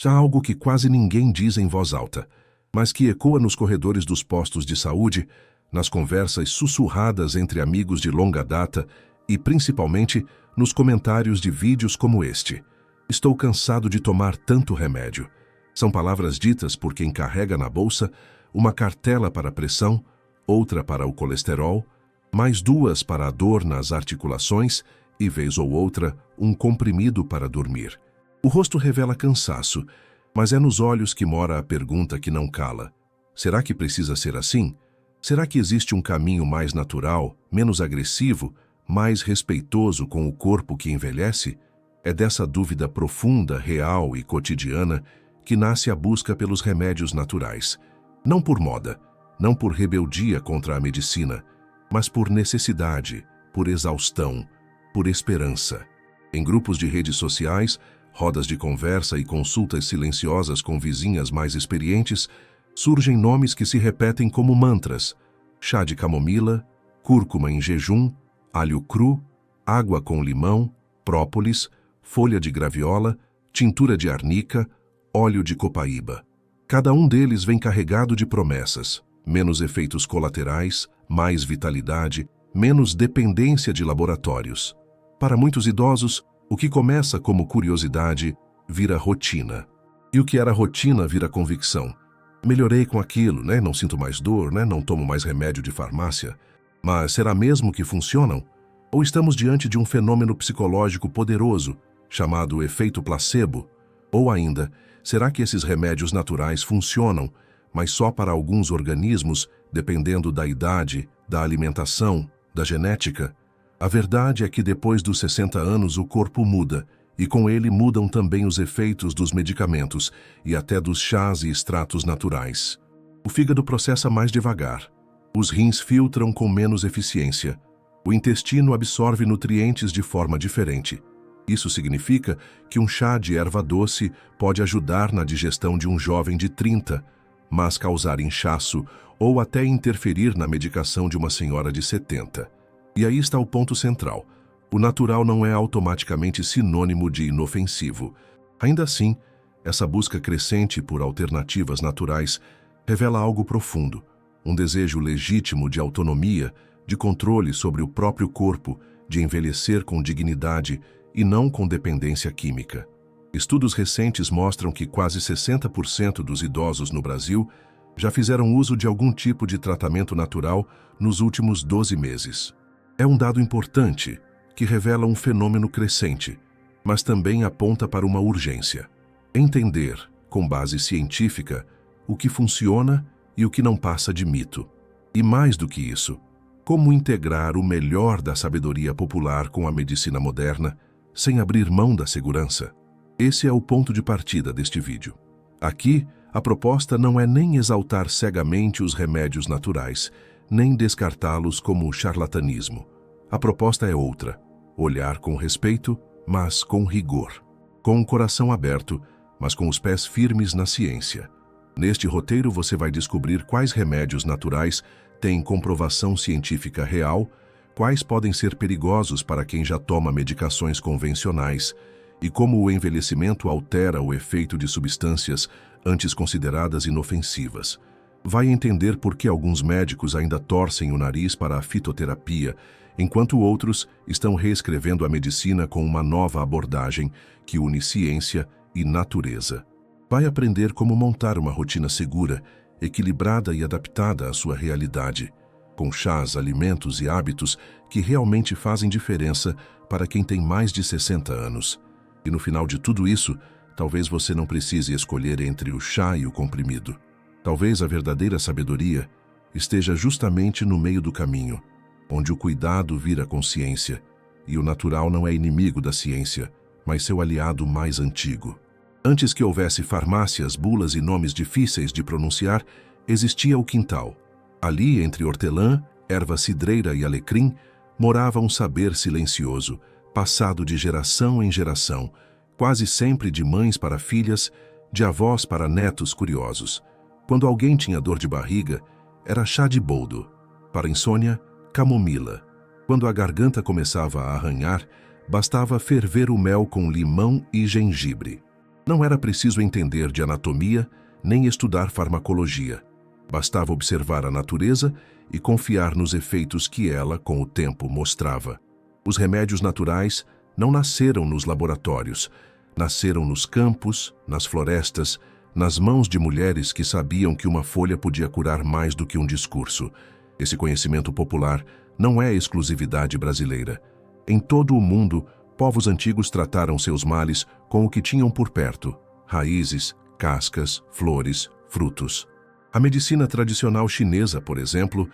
Já algo que quase ninguém diz em voz alta, mas que ecoa nos corredores dos postos de saúde, nas conversas sussurradas entre amigos de longa data e, principalmente, nos comentários de vídeos como este. Estou cansado de tomar tanto remédio. São palavras ditas por quem carrega na bolsa uma cartela para a pressão, outra para o colesterol, mais duas para a dor nas articulações e, vez ou outra, um comprimido para dormir. O rosto revela cansaço, mas é nos olhos que mora a pergunta que não cala. Será que precisa ser assim? Será que existe um caminho mais natural, menos agressivo, mais respeitoso com o corpo que envelhece? É dessa dúvida profunda, real e cotidiana que nasce a busca pelos remédios naturais. Não por moda, não por rebeldia contra a medicina, mas por necessidade, por exaustão, por esperança. Em grupos de redes sociais, rodas de conversa e consultas silenciosas com vizinhas mais experientes, surgem nomes que se repetem como mantras: chá de camomila, cúrcuma em jejum, alho cru, água com limão, própolis, folha de graviola, tintura de arnica, óleo de copaíba. Cada um deles vem carregado de promessas: menos efeitos colaterais, mais vitalidade, menos dependência de laboratórios. Para muitos idosos, o que começa como curiosidade vira rotina. E o que era rotina vira convicção. Melhorei com aquilo, né? Não sinto mais dor, né? Não tomo mais remédio de farmácia. Mas será mesmo que funcionam? Ou estamos diante de um fenômeno psicológico poderoso, chamado efeito placebo? Ou ainda, será que esses remédios naturais funcionam, mas só para alguns organismos, dependendo da idade, da alimentação, da genética? A verdade é que depois dos 60 anos o corpo muda, e com ele mudam também os efeitos dos medicamentos e até dos chás e extratos naturais. O fígado processa mais devagar, os rins filtram com menos eficiência, o intestino absorve nutrientes de forma diferente. Isso significa que um chá de erva doce pode ajudar na digestão de um jovem de 30, mas causar inchaço ou até interferir na medicação de uma senhora de 70. E aí está o ponto central. O natural não é automaticamente sinônimo de inofensivo. Ainda assim, essa busca crescente por alternativas naturais revela algo profundo, um desejo legítimo de autonomia, de controle sobre o próprio corpo, de envelhecer com dignidade e não com dependência química. Estudos recentes mostram que quase 60% dos idosos no Brasil já fizeram uso de algum tipo de tratamento natural nos últimos 12 meses. É um dado importante, que revela um fenômeno crescente, mas também aponta para uma urgência. Entender, com base científica, o que funciona e o que não passa de mito. E mais do que isso, como integrar o melhor da sabedoria popular com a medicina moderna, sem abrir mão da segurança. Esse é o ponto de partida deste vídeo. Aqui, a proposta não é nem exaltar cegamente os remédios naturais, nem descartá-los como charlatanismo. A proposta é outra: olhar com respeito, mas com rigor. Com o coração aberto, mas com os pés firmes na ciência. Neste roteiro você vai descobrir quais remédios naturais têm comprovação científica real, quais podem ser perigosos para quem já toma medicações convencionais e como o envelhecimento altera o efeito de substâncias antes consideradas inofensivas. Vai entender por que alguns médicos ainda torcem o nariz para a fitoterapia, enquanto outros estão reescrevendo a medicina com uma nova abordagem que une ciência e natureza. Vai aprender como montar uma rotina segura, equilibrada e adaptada à sua realidade, com chás, alimentos e hábitos que realmente fazem diferença para quem tem mais de 60 anos. E no final de tudo isso, talvez você não precise escolher entre o chá e o comprimido. Talvez a verdadeira sabedoria esteja justamente no meio do caminho, onde o cuidado vira consciência, e o natural não é inimigo da ciência, mas seu aliado mais antigo. Antes que houvesse farmácias, bulas e nomes difíceis de pronunciar, existia o quintal. Ali, entre hortelã, erva cidreira e alecrim, morava um saber silencioso, passado de geração em geração, quase sempre de mães para filhas, de avós para netos curiosos. Quando alguém tinha dor de barriga, era chá de boldo. Para insônia, camomila. Quando a garganta começava a arranhar, bastava ferver o mel com limão e gengibre. Não era preciso entender de anatomia nem estudar farmacologia. Bastava observar a natureza e confiar nos efeitos que ela, com o tempo, mostrava. Os remédios naturais não nasceram nos laboratórios, nasceram nos campos, nas florestas, nas mãos de mulheres que sabiam que uma folha podia curar mais do que um discurso. Esse conhecimento popular não é exclusividade brasileira. Em todo o mundo, povos antigos trataram seus males com o que tinham por perto: raízes, cascas, flores, frutos. A medicina tradicional chinesa, por exemplo,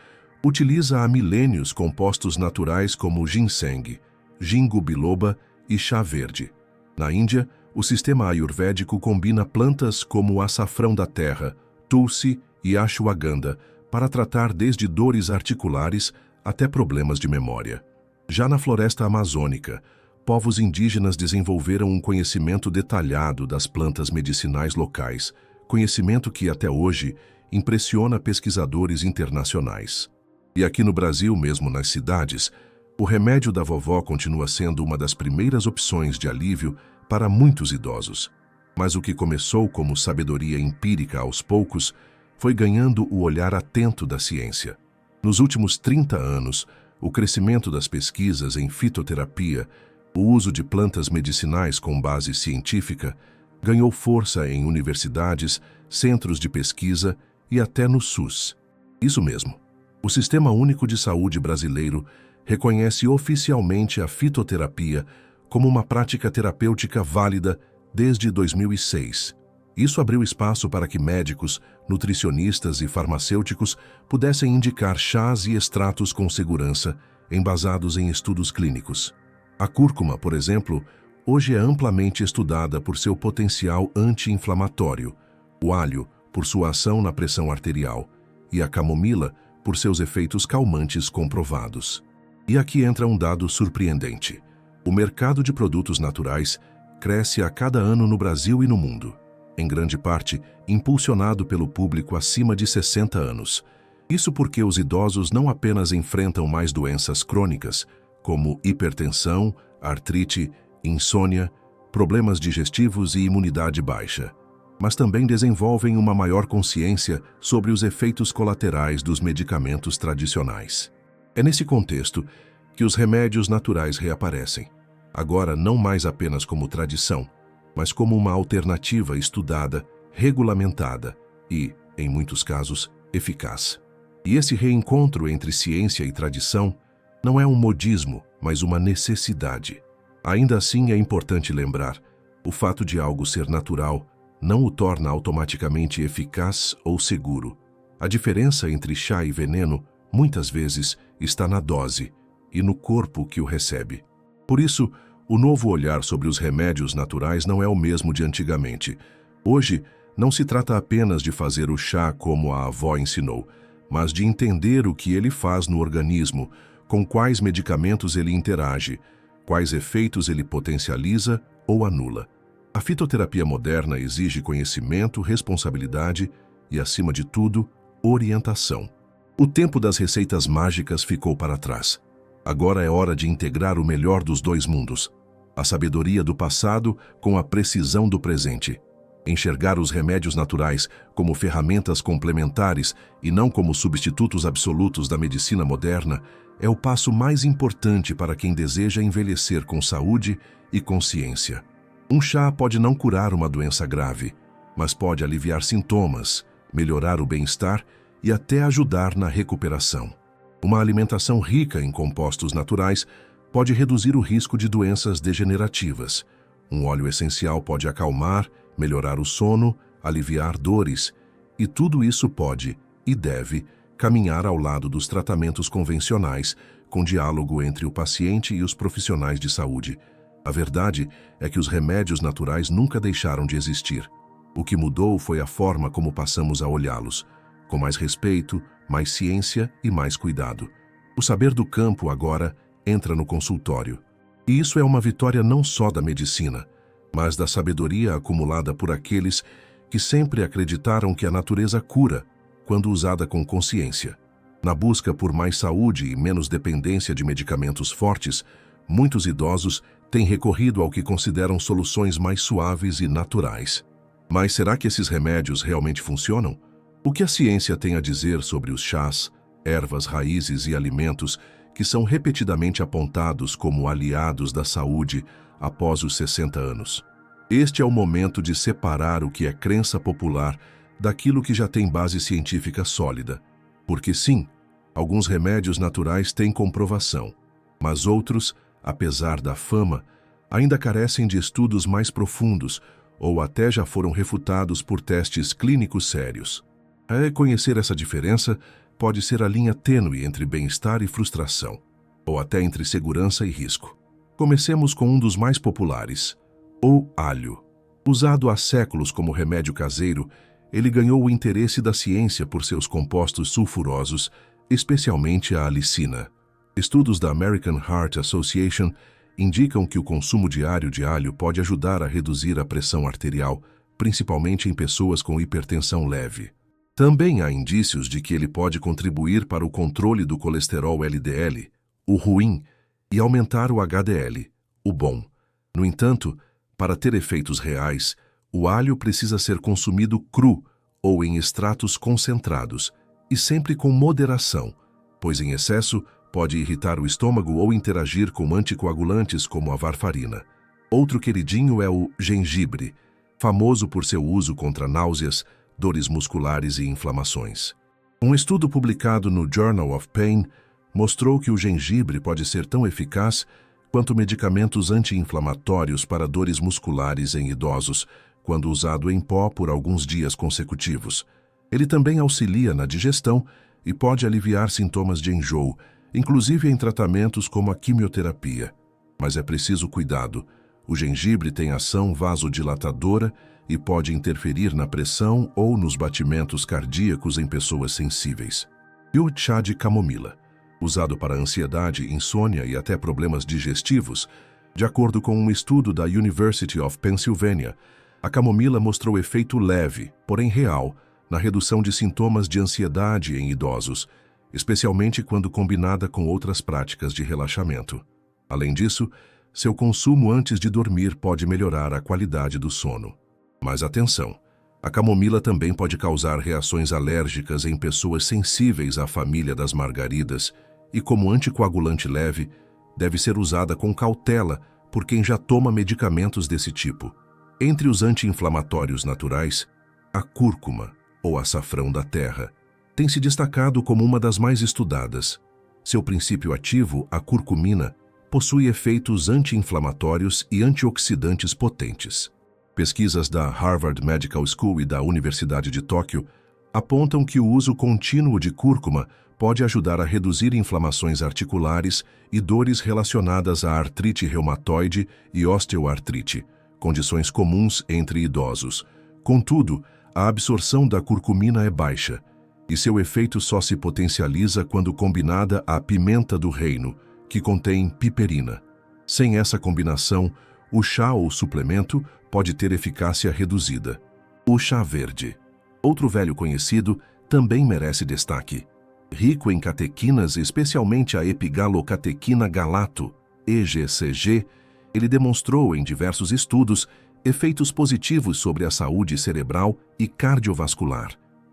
utiliza há milênios compostos naturais como ginseng, ginkgo biloba e chá verde. Na Índia, o sistema ayurvédico combina plantas como o açafrão da terra, tulsi e ashwagandha para tratar desde dores articulares até problemas de memória. Já na floresta amazônica, povos indígenas desenvolveram um conhecimento detalhado das plantas medicinais locais, conhecimento que até hoje impressiona pesquisadores internacionais. E aqui no Brasil, mesmo nas cidades, o remédio da vovó continua sendo uma das primeiras opções de alívio para muitos idosos. Mas o que começou como sabedoria empírica aos poucos foi ganhando o olhar atento da ciência. Nos últimos 30 anos, o crescimento das pesquisas em fitoterapia, o uso de plantas medicinais com base científica, ganhou força em universidades, centros de pesquisa e até no SUS. Isso mesmo. O Sistema Único de Saúde brasileiro reconhece oficialmente a fitoterapia como uma prática terapêutica válida desde 2006. Isso abriu espaço para que médicos, nutricionistas e farmacêuticos pudessem indicar chás e extratos com segurança, embasados em estudos clínicos. A cúrcuma, por exemplo, hoje é amplamente estudada por seu potencial anti-inflamatório, o alho por sua ação na pressão arterial e a camomila por seus efeitos calmantes comprovados. E aqui entra um dado surpreendente. O mercado de produtos naturais cresce a cada ano no Brasil e no mundo, em grande parte impulsionado pelo público acima de 60 anos. Isso porque os idosos não apenas enfrentam mais doenças crônicas, como hipertensão, artrite, insônia, problemas digestivos e imunidade baixa, mas também desenvolvem uma maior consciência sobre os efeitos colaterais dos medicamentos tradicionais. É nesse contexto que os remédios naturais reaparecem, agora não mais apenas como tradição, mas como uma alternativa estudada, regulamentada e, em muitos casos, eficaz. E esse reencontro entre ciência e tradição não é um modismo, mas uma necessidade. Ainda assim, é importante lembrar, o fato de algo ser natural não o torna automaticamente eficaz ou seguro. A diferença entre chá e veneno, muitas vezes, está na dose e no corpo que o recebe. Por isso, o novo olhar sobre os remédios naturais não é o mesmo de antigamente. Hoje, não se trata apenas de fazer o chá como a avó ensinou, mas de entender o que ele faz no organismo, com quais medicamentos ele interage, quais efeitos ele potencializa ou anula. A fitoterapia moderna exige conhecimento, responsabilidade e, acima de tudo, orientação. O tempo das receitas mágicas ficou para trás. Agora é hora de integrar o melhor dos dois mundos, a sabedoria do passado com a precisão do presente. Enxergar os remédios naturais como ferramentas complementares e não como substitutos absolutos da medicina moderna é o passo mais importante para quem deseja envelhecer com saúde e consciência. Um chá pode não curar uma doença grave, mas pode aliviar sintomas, melhorar o bem-estar e até ajudar na recuperação. Uma alimentação rica em compostos naturais pode reduzir o risco de doenças degenerativas. Um óleo essencial pode acalmar, melhorar o sono, aliviar dores, e tudo isso pode, e deve, caminhar ao lado dos tratamentos convencionais, com diálogo entre o paciente e os profissionais de saúde. A verdade é que os remédios naturais nunca deixaram de existir. O que mudou foi a forma como passamos a olhá-los, com mais respeito, mais ciência e mais cuidado. O saber do campo agora entra no consultório. E isso é uma vitória não só da medicina, mas da sabedoria acumulada por aqueles que sempre acreditaram que a natureza cura, quando usada com consciência. Na busca por mais saúde e menos dependência de medicamentos fortes, muitos idosos têm recorrido ao que consideram soluções mais suaves e naturais. Mas será que esses remédios realmente funcionam? O que a ciência tem a dizer sobre os chás, ervas, raízes e alimentos que são repetidamente apontados como aliados da saúde após os 60 anos? Este é o momento de separar o que é crença popular daquilo que já tem base científica sólida. Porque sim, alguns remédios naturais têm comprovação, mas outros, apesar da fama, ainda carecem de estudos mais profundos ou até já foram refutados por testes clínicos sérios. Reconhecer essa diferença pode ser a linha tênue entre bem-estar e frustração, ou até entre segurança e risco. Comecemos com um dos mais populares, o alho. Usado há séculos como remédio caseiro, ele ganhou o interesse da ciência por seus compostos sulfurosos, especialmente a alicina. Estudos da American Heart Association indicam que o consumo diário de alho pode ajudar a reduzir a pressão arterial, principalmente em pessoas com hipertensão leve. Também há indícios de que ele pode contribuir para o controle do colesterol LDL, o ruim, e aumentar o HDL, o bom. No entanto, para ter efeitos reais, o alho precisa ser consumido cru ou em extratos concentrados, e sempre com moderação, pois em excesso pode irritar o estômago ou interagir com anticoagulantes como a varfarina. Outro queridinho é o gengibre, famoso por seu uso contra náuseas, dores musculares e inflamações. Um estudo publicado no Journal of Pain mostrou que o gengibre pode ser tão eficaz quanto medicamentos anti-inflamatórios para dores musculares em idosos, quando usado em pó por alguns dias consecutivos. Ele também auxilia na digestão e pode aliviar sintomas de enjoo, inclusive em tratamentos como a quimioterapia. Mas é preciso cuidado. O gengibre tem ação vasodilatadora e pode interferir na pressão ou nos batimentos cardíacos em pessoas sensíveis. E o chá de camomila, usado para ansiedade, insônia e até problemas digestivos, de acordo com um estudo da University of Pennsylvania, a camomila mostrou efeito leve, porém real, na redução de sintomas de ansiedade em idosos, especialmente quando combinada com outras práticas de relaxamento. Além disso, seu consumo antes de dormir pode melhorar a qualidade do sono. Mas atenção, a camomila também pode causar reações alérgicas em pessoas sensíveis à família das margaridas e, como anticoagulante leve, deve ser usada com cautela por quem já toma medicamentos desse tipo. Entre os anti-inflamatórios naturais, a cúrcuma, ou açafrão da terra, tem se destacado como uma das mais estudadas. Seu princípio ativo, a curcumina, possui efeitos anti-inflamatórios e antioxidantes potentes. Pesquisas da Harvard Medical School e da Universidade de Tóquio apontam que o uso contínuo de cúrcuma pode ajudar a reduzir inflamações articulares e dores relacionadas à artrite reumatoide e osteoartrite, condições comuns entre idosos. Contudo, a absorção da curcumina é baixa, e seu efeito só se potencializa quando combinada à pimenta do reino, que contém piperina. Sem essa combinação, o chá ou suplemento pode ter eficácia reduzida. O chá verde, outro velho conhecido, também merece destaque. Rico em catequinas, especialmente a epigalocatequina galato, EGCG, ele demonstrou em diversos estudos efeitos positivos sobre a saúde cerebral e cardiovascular.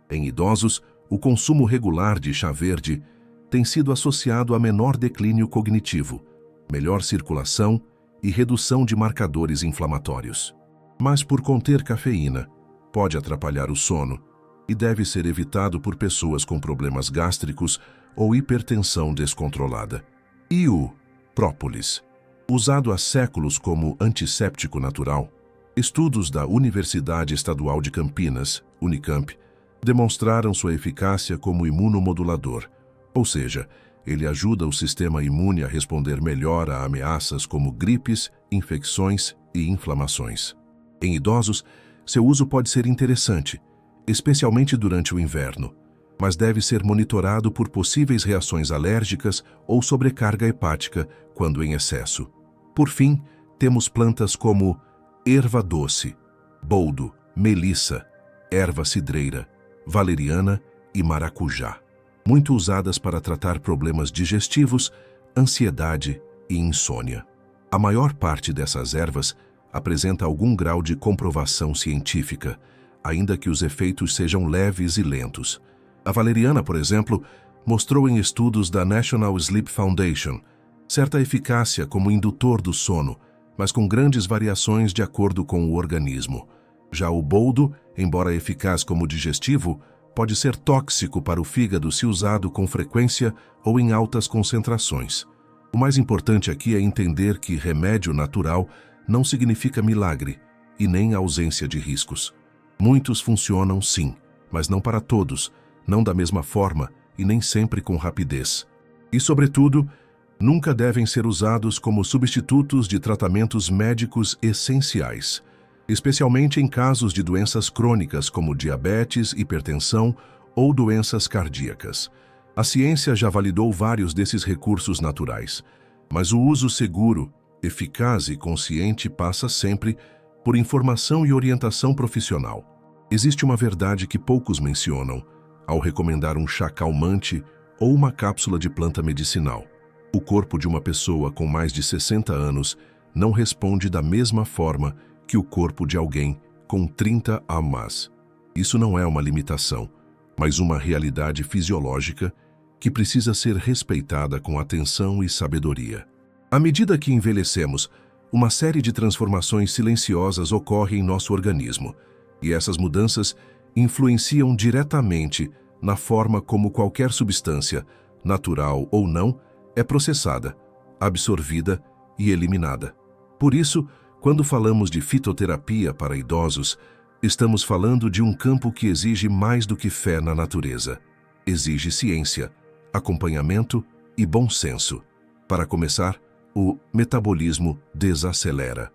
Em idosos, o consumo regular de chá verde tem sido associado a menor declínio cognitivo, melhor circulação e redução de marcadores inflamatórios. Mas por conter cafeína, pode atrapalhar o sono e deve ser evitado por pessoas com problemas gástricos ou hipertensão descontrolada. E o própolis, usado há séculos como antisséptico natural, estudos da Universidade Estadual de Campinas, Unicamp, demonstraram sua eficácia como imunomodulador, ou seja, ele ajuda o sistema imune a responder melhor a ameaças como gripes, infecções e inflamações. Em idosos, seu uso pode ser interessante, especialmente durante o inverno, mas deve ser monitorado por possíveis reações alérgicas ou sobrecarga hepática quando em excesso. Por fim, temos plantas como erva doce, boldo, melissa, erva cidreira, valeriana e maracujá, muito usadas para tratar problemas digestivos, ansiedade e insônia. A maior parte dessas ervas apresenta algum grau de comprovação científica, ainda que os efeitos sejam leves e lentos. A valeriana, por exemplo, mostrou em estudos da National Sleep Foundation certa eficácia como indutor do sono, mas com grandes variações de acordo com o organismo. Já o boldo, embora eficaz como digestivo, pode ser tóxico para o fígado se usado com frequência ou em altas concentrações. O mais importante aqui é entender que remédio natural não significa milagre e nem ausência de riscos. Muitos funcionam sim, mas não para todos, não da mesma forma e nem sempre com rapidez. E, sobretudo, nunca devem ser usados como substitutos de tratamentos médicos essenciais, especialmente em casos de doenças crônicas como diabetes, hipertensão ou doenças cardíacas. A ciência já validou vários desses recursos naturais, mas o uso seguro, eficaz e consciente passa sempre por informação e orientação profissional. Existe uma verdade que poucos mencionam ao recomendar um chá calmante ou uma cápsula de planta medicinal. O corpo de uma pessoa com mais de 60 anos não responde da mesma forma que o corpo de alguém com 30 a mais. Isso não é uma limitação, mas uma realidade fisiológica que precisa ser respeitada com atenção e sabedoria. À medida que envelhecemos, uma série de transformações silenciosas ocorrem em nosso organismo, e essas mudanças influenciam diretamente na forma como qualquer substância, natural ou não, é processada, absorvida e eliminada. Por isso, quando falamos de fitoterapia para idosos, estamos falando de um campo que exige mais do que fé na natureza. Exige ciência, acompanhamento e bom senso. Para começar, o metabolismo desacelera.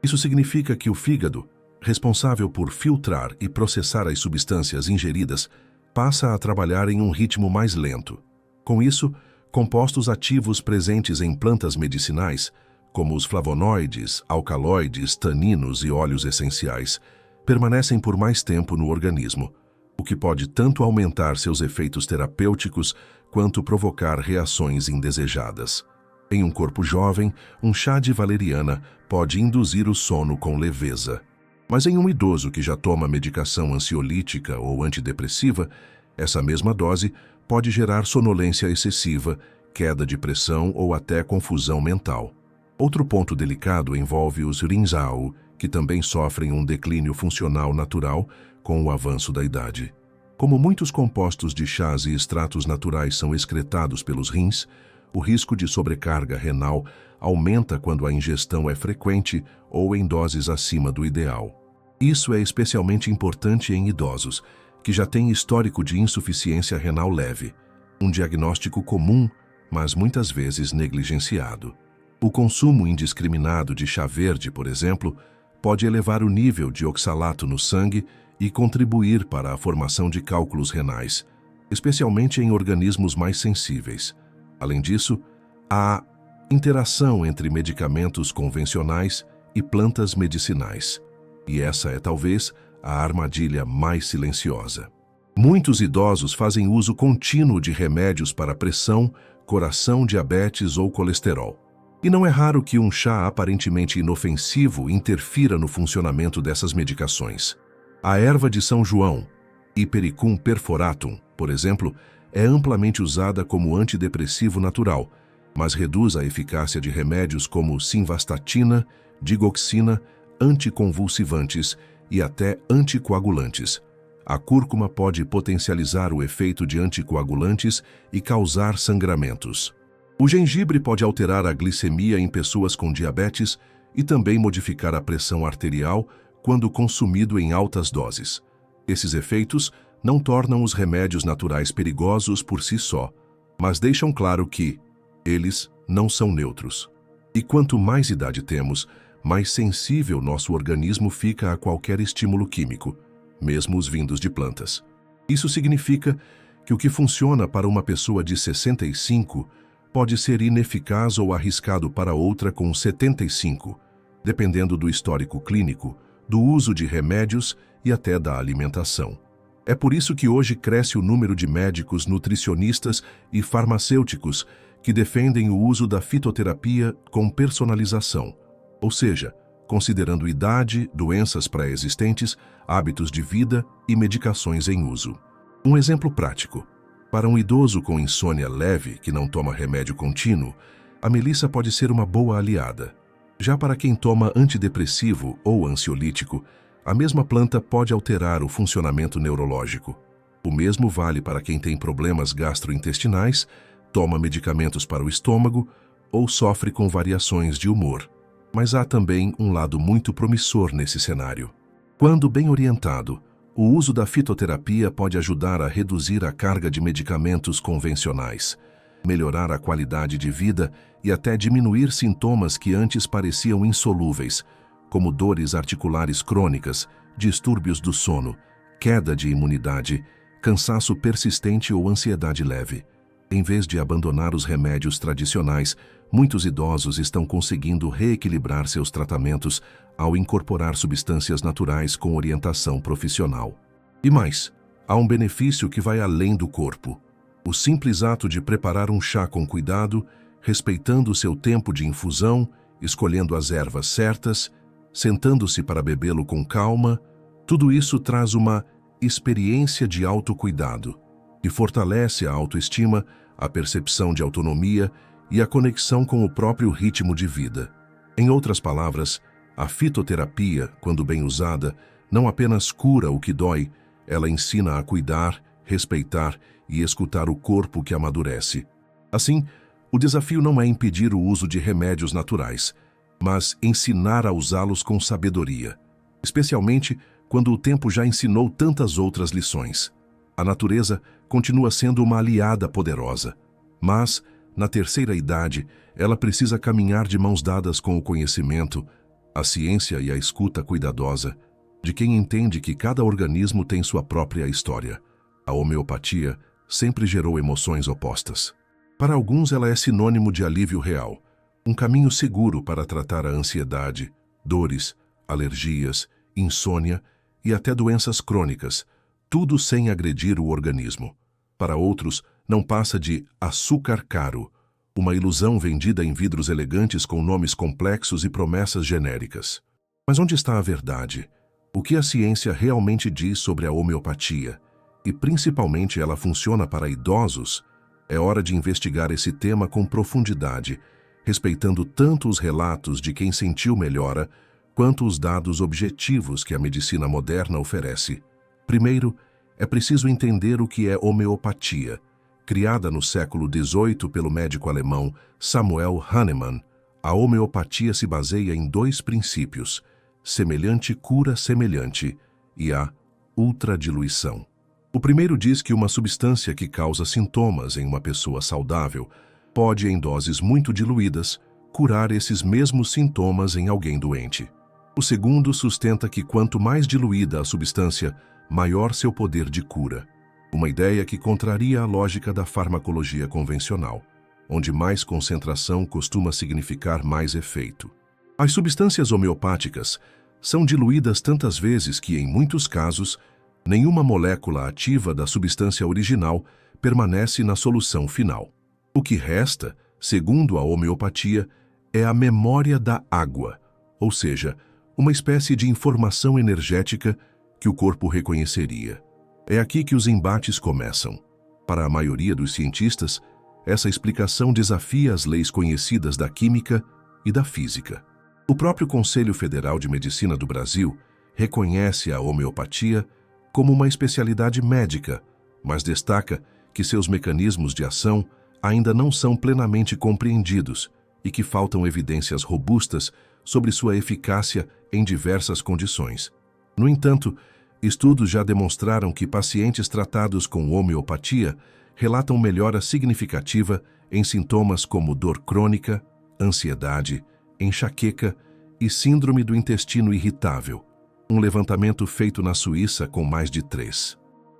Isso significa que o fígado, responsável por filtrar e processar as substâncias ingeridas, passa a trabalhar em um ritmo mais lento. Com isso, compostos ativos presentes em plantas medicinais, como os flavonoides, alcaloides, taninos e óleos essenciais, permanecem por mais tempo no organismo, o que pode tanto aumentar seus efeitos terapêuticos quanto provocar reações indesejadas. Em um corpo jovem, um chá de valeriana pode induzir o sono com leveza. Mas em um idoso que já toma medicação ansiolítica ou antidepressiva, essa mesma dose pode gerar sonolência excessiva, queda de pressão ou até confusão mental. Outro ponto delicado envolve os rinzao, que também sofrem um declínio funcional natural com o avanço da idade. Como muitos compostos de chás e extratos naturais são excretados pelos rins, o risco de sobrecarga renal aumenta quando a ingestão é frequente ou em doses acima do ideal. Isso é especialmente importante em idosos, que já têm histórico de insuficiência renal leve, um diagnóstico comum, mas muitas vezes negligenciado. O consumo indiscriminado de chá verde, por exemplo, pode elevar o nível de oxalato no sangue e contribuir para a formação de cálculos renais, especialmente em organismos mais sensíveis. Além disso, há interação entre medicamentos convencionais e plantas medicinais. E essa é talvez a armadilha mais silenciosa. Muitos idosos fazem uso contínuo de remédios para pressão, coração, diabetes ou colesterol. E não é raro que um chá aparentemente inofensivo interfira no funcionamento dessas medicações. A erva de São João, Hipericum perforatum, por exemplo, é amplamente usada como antidepressivo natural, mas reduz a eficácia de remédios como simvastatina, digoxina, anticonvulsivantes e até anticoagulantes. A cúrcuma pode potencializar o efeito de anticoagulantes e causar sangramentos. O gengibre pode alterar a glicemia em pessoas com diabetes e também modificar a pressão arterial quando consumido em altas doses. Esses efeitos não tornam os remédios naturais perigosos por si só, mas deixam claro que eles não são neutros. E quanto mais idade temos, mais sensível nosso organismo fica a qualquer estímulo químico, mesmo os vindos de plantas. Isso significa que o que funciona para uma pessoa de 65 pode ser ineficaz ou arriscado para outra com 75, dependendo do histórico clínico, do uso de remédios e até da alimentação. É por isso que hoje cresce o número de médicos, nutricionistas e farmacêuticos que defendem o uso da fitoterapia com personalização, ou seja, considerando idade, doenças pré-existentes, hábitos de vida e medicações em uso. Um exemplo prático. Para um idoso com insônia leve que não toma remédio contínuo, a melissa pode ser uma boa aliada. Já para quem toma antidepressivo ou ansiolítico, a mesma planta pode alterar o funcionamento neurológico. O mesmo vale para quem tem problemas gastrointestinais, toma medicamentos para o estômago ou sofre com variações de humor. Mas há também um lado muito promissor nesse cenário. Quando bem orientado, o uso da fitoterapia pode ajudar a reduzir a carga de medicamentos convencionais, melhorar a qualidade de vida e até diminuir sintomas que antes pareciam insolúveis, como dores articulares crônicas, distúrbios do sono, queda de imunidade, cansaço persistente ou ansiedade leve. Em vez de abandonar os remédios tradicionais, muitos idosos estão conseguindo reequilibrar seus tratamentos ao incorporar substâncias naturais com orientação profissional. E mais, há um benefício que vai além do corpo. O simples ato de preparar um chá com cuidado, respeitando o seu tempo de infusão, escolhendo as ervas certas, sentando-se para bebê-lo com calma, tudo isso traz uma experiência de autocuidado e fortalece a autoestima, a percepção de autonomia e a conexão com o próprio ritmo de vida. Em outras palavras, a fitoterapia, quando bem usada, não apenas cura o que dói, ela ensina a cuidar, respeitar e escutar o corpo que amadurece. Assim, o desafio não é impedir o uso de remédios naturais, mas ensinar a usá-los com sabedoria, especialmente quando o tempo já ensinou tantas outras lições. A natureza continua sendo uma aliada poderosa, mas, na terceira idade, ela precisa caminhar de mãos dadas com o conhecimento, a ciência e a escuta cuidadosa de quem entende que cada organismo tem sua própria história. A homeopatia sempre gerou emoções opostas. Para alguns, ela é sinônimo de alívio real, um caminho seguro para tratar a ansiedade, dores, alergias, insônia e até doenças crônicas, tudo sem agredir o organismo. Para outros, não passa de açúcar caro, uma ilusão vendida em vidros elegantes com nomes complexos e promessas genéricas. Mas onde está a verdade? O que a ciência realmente diz sobre a homeopatia? E principalmente ela funciona para idosos? É hora de investigar esse tema com profundidade, respeitando tanto os relatos de quem sentiu melhora, quanto os dados objetivos que a medicina moderna oferece. Primeiro, é preciso entender o que é homeopatia. Criada no século XVIII pelo médico alemão Samuel Hahnemann, a homeopatia se baseia em dois princípios: semelhante cura semelhante e a ultradiluição. O primeiro diz que uma substância que causa sintomas em uma pessoa saudável pode, em doses muito diluídas, curar esses mesmos sintomas em alguém doente. O segundo sustenta que quanto mais diluída a substância, maior seu poder de cura. Uma ideia que contraria a lógica da farmacologia convencional, onde mais concentração costuma significar mais efeito. As substâncias homeopáticas são diluídas tantas vezes que, em muitos casos, nenhuma molécula ativa da substância original permanece na solução final. O que resta, segundo a homeopatia, é a memória da água, ou seja, uma espécie de informação energética que o corpo reconheceria. É aqui que os embates começam. Para a maioria dos cientistas, essa explicação desafia as leis conhecidas da química e da física. O próprio Conselho Federal de Medicina do Brasil reconhece a homeopatia como uma especialidade médica, mas destaca que seus mecanismos de ação ainda não são plenamente compreendidos e que faltam evidências robustas sobre sua eficácia em diversas condições. No entanto, estudos já demonstraram que pacientes tratados com homeopatia relatam melhora significativa em sintomas como dor crônica, ansiedade, enxaqueca e síndrome do intestino irritável. Um levantamento feito na Suíça com mais de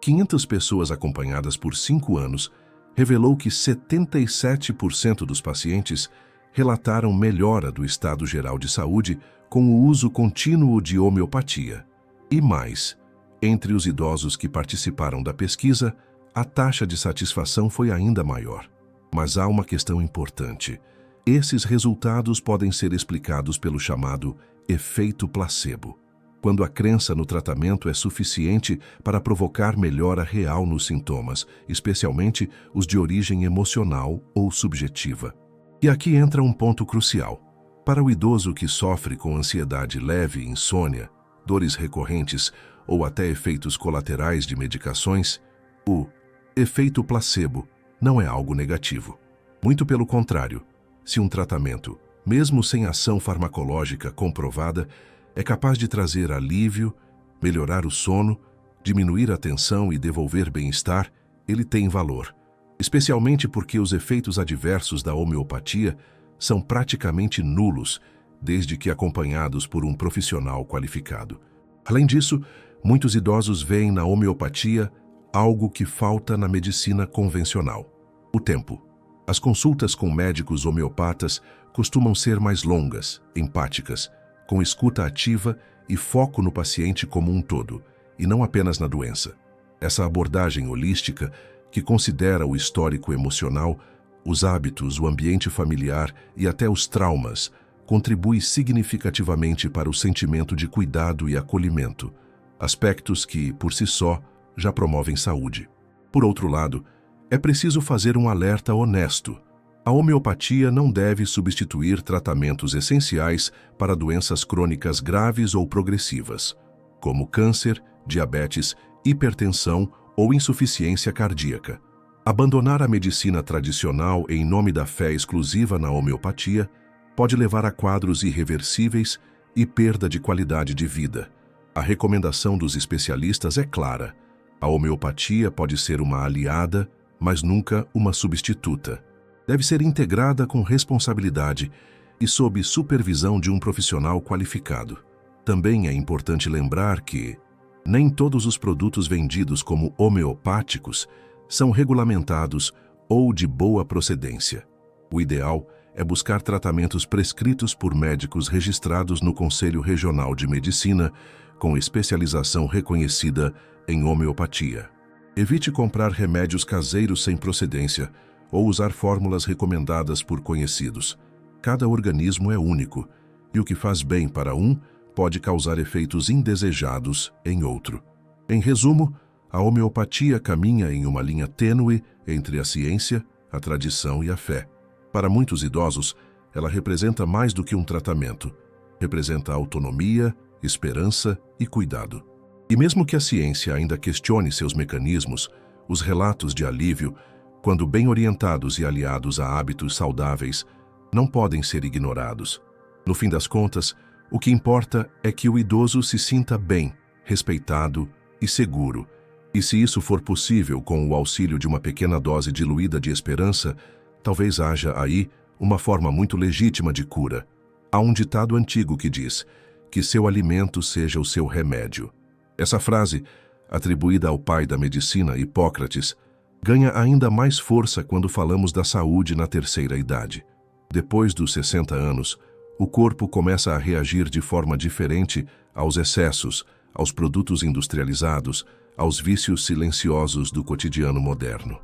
500 pessoas acompanhadas por 5 anos revelou que 77% dos pacientes relataram melhora do estado geral de saúde com o uso contínuo de homeopatia. E mais, entre os idosos que participaram da pesquisa, a taxa de satisfação foi ainda maior. Mas há uma questão importante. Esses resultados podem ser explicados pelo chamado efeito placebo, quando a crença no tratamento é suficiente para provocar melhora real nos sintomas, especialmente os de origem emocional ou subjetiva. E aqui entra um ponto crucial. Para o idoso que sofre com ansiedade leve, insônia, dores recorrentes ou até efeitos colaterais de medicações, o efeito placebo não é algo negativo. Muito pelo contrário, se um tratamento, mesmo sem ação farmacológica comprovada, é capaz de trazer alívio, melhorar o sono, diminuir a tensão e devolver bem-estar, ele tem valor, especialmente porque os efeitos adversos da homeopatia são praticamente nulos, desde que acompanhados por um profissional qualificado. Além disso, muitos idosos veem na homeopatia algo que falta na medicina convencional: o tempo. As consultas com médicos homeopatas costumam ser mais longas, empáticas, com escuta ativa e foco no paciente como um todo, e não apenas na doença. Essa abordagem holística, que considera o histórico emocional, os hábitos, o ambiente familiar e até os traumas, contribui significativamente para o sentimento de cuidado e acolhimento, aspectos que, por si só, já promovem saúde. Por outro lado, é preciso fazer um alerta honesto. A homeopatia não deve substituir tratamentos essenciais para doenças crônicas graves ou progressivas, como câncer, diabetes, hipertensão ou insuficiência cardíaca. Abandonar a medicina tradicional em nome da fé exclusiva na homeopatia pode levar a quadros irreversíveis e perda de qualidade de vida. A recomendação dos especialistas é clara: a homeopatia pode ser uma aliada, mas nunca uma substituta. Deve ser integrada com responsabilidade e sob supervisão de um profissional qualificado. Também é importante lembrar que nem todos os produtos vendidos como homeopáticos são regulamentados ou de boa procedência. O ideal é buscar tratamentos prescritos por médicos registrados no Conselho Regional de Medicina, com especialização reconhecida em homeopatia. Evite comprar remédios caseiros sem procedência ou usar fórmulas recomendadas por conhecidos. Cada organismo é único, e o que faz bem para um pode causar efeitos indesejados em outro. Em resumo, a homeopatia caminha em uma linha tênue entre a ciência, a tradição e a fé. Para muitos idosos, ela representa mais do que um tratamento. Representa autonomia, esperança e cuidado. E mesmo que a ciência ainda questione seus mecanismos, os relatos de alívio, quando bem orientados e aliados a hábitos saudáveis, não podem ser ignorados. No fim das contas, o que importa é que o idoso se sinta bem, respeitado e seguro. E se isso for possível com o auxílio de uma pequena dose diluída de esperança, talvez haja aí uma forma muito legítima de cura. Há um ditado antigo que diz que seu alimento seja o seu remédio. Essa frase, atribuída ao pai da medicina, Hipócrates, ganha ainda mais força quando falamos da saúde na terceira idade. Depois dos 60 anos, o corpo começa a reagir de forma diferente aos excessos, aos produtos industrializados, aos vícios silenciosos do cotidiano moderno.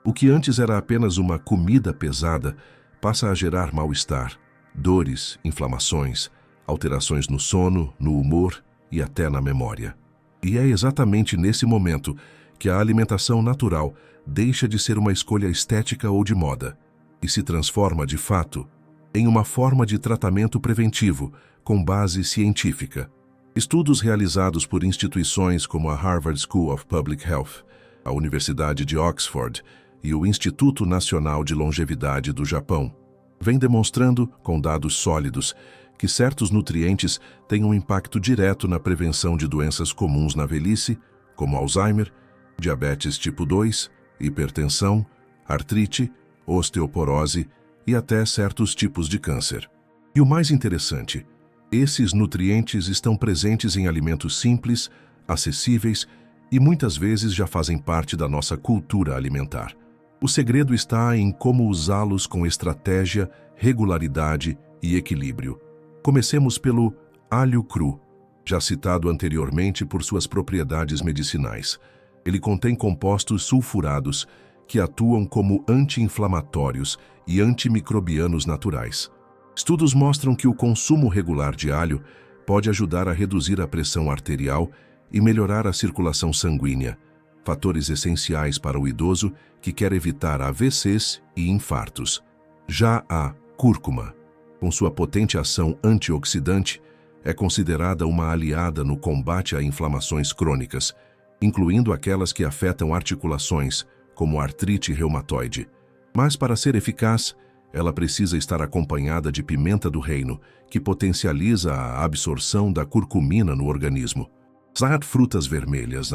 O que antes era apenas uma comida pesada passa a gerar mal-estar, dores, inflamações, alterações no sono, no humor e até na memória. E é exatamente nesse momento que a alimentação natural deixa de ser uma escolha estética ou de moda e se transforma, de fato, em uma forma de tratamento preventivo com base científica. Estudos realizados por instituições como a Harvard School of Public Health, a Universidade de Oxford e o Instituto Nacional de Longevidade do Japão vêm demonstrando, com dados sólidos, que certos nutrientes têm um impacto direto na prevenção de doenças comuns na velhice, como Alzheimer, diabetes tipo 2, hipertensão, artrite, osteoporose e até certos tipos de câncer. E o mais interessante, esses nutrientes estão presentes em alimentos simples, acessíveis e muitas vezes já fazem parte da nossa cultura alimentar. O segredo está em como usá-los com estratégia, regularidade e equilíbrio. Comecemos pelo alho cru, já citado anteriormente por suas propriedades medicinais. Ele contém compostos sulfurados que atuam como anti-inflamatórios e antimicrobianos naturais. Estudos mostram que o consumo regular de alho pode ajudar a reduzir a pressão arterial e melhorar a circulação sanguínea, fatores essenciais para o idoso que quer evitar AVCs e infartos. Já a cúrcuma, com sua potente ação antioxidante, é considerada uma aliada no combate a inflamações crônicas, incluindo aquelas que afetam articulações, como artrite reumatoide. Mas para ser eficaz, ela precisa estar acompanhada de pimenta do reino, que potencializa a absorção da curcumina no organismo. As frutas vermelhas,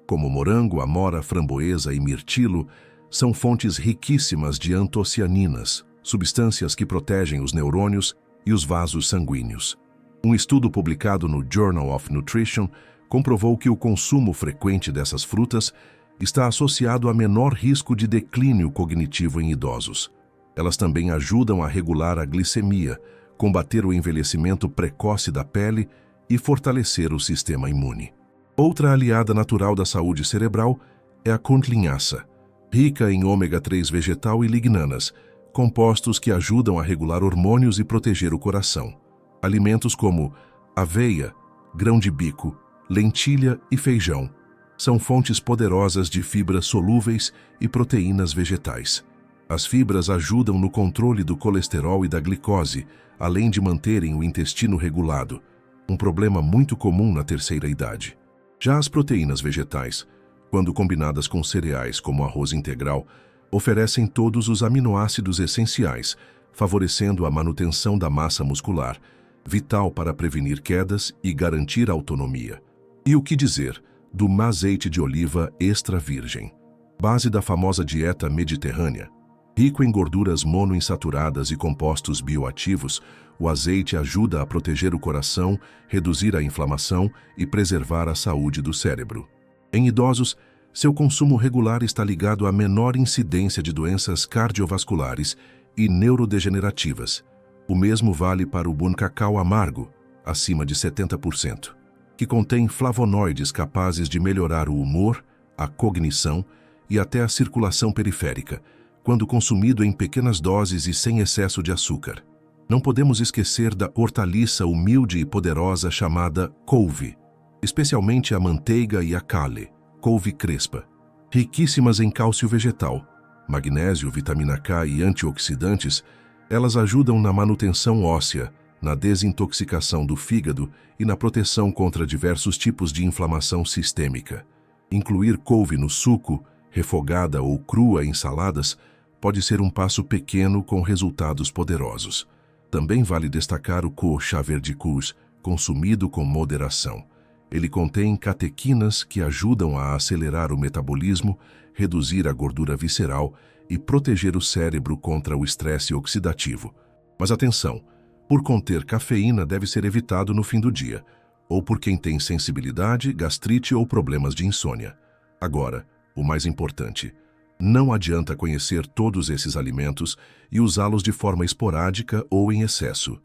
como morango, amora, framboesa e mirtilo, são fontes riquíssimas de antocianinas, substâncias que protegem os neurônios e os vasos sanguíneos. Um estudo publicado no Journal of Nutrition comprovou que o consumo frequente dessas frutas está associado a menor risco de declínio cognitivo em idosos. Elas também ajudam a regular a glicemia, combater o envelhecimento precoce da pele e fortalecer o sistema imune. Outra aliada natural da saúde cerebral é a conlinhaça, rica em ômega 3 vegetal e lignanas, compostos que ajudam a regular hormônios e proteger o coração. Alimentos como aveia, grão de bico, lentilha e feijão são fontes poderosas de fibras solúveis e proteínas vegetais. As fibras ajudam no controle do colesterol e da glicose, além de manterem o intestino regulado, um problema muito comum na terceira idade. Já as proteínas vegetais, quando combinadas com cereais como arroz integral, oferecem todos os aminoácidos essenciais, favorecendo a manutenção da massa muscular, vital para prevenir quedas e garantir a autonomia. E o que dizer do azeite de oliva extra virgem, base da famosa dieta mediterrânea? Rico em gorduras monoinsaturadas e compostos bioativos, o azeite ajuda a proteger o coração, reduzir a inflamação e preservar a saúde do cérebro. Em idosos, seu consumo regular está ligado à menor incidência de doenças cardiovasculares e neurodegenerativas. O mesmo vale para o cacau amargo, acima de 70%, que contém flavonoides capazes de melhorar o humor, a cognição e até a circulação periférica, quando consumido em pequenas doses e sem excesso de açúcar. Não podemos esquecer da hortaliça humilde e poderosa chamada couve, especialmente a manteiga e a couve crespa, riquíssimas em cálcio vegetal, magnésio, vitamina K e antioxidantes. Elas ajudam na manutenção óssea, na desintoxicação do fígado e na proteção contra diversos tipos de inflamação sistêmica. Incluir couve no suco, refogada ou crua em saladas, pode ser um passo pequeno com resultados poderosos. Também vale destacar o chá verde cus, consumido com moderação. Ele contém catequinas que ajudam a acelerar o metabolismo, reduzir a gordura visceral e proteger o cérebro contra o estresse oxidativo. Mas atenção, por conter cafeína deve ser evitado no fim do dia, ou por quem tem sensibilidade, gastrite ou problemas de insônia. Agora, o mais importante, não adianta conhecer todos esses alimentos e usá-los de forma esporádica ou em excesso.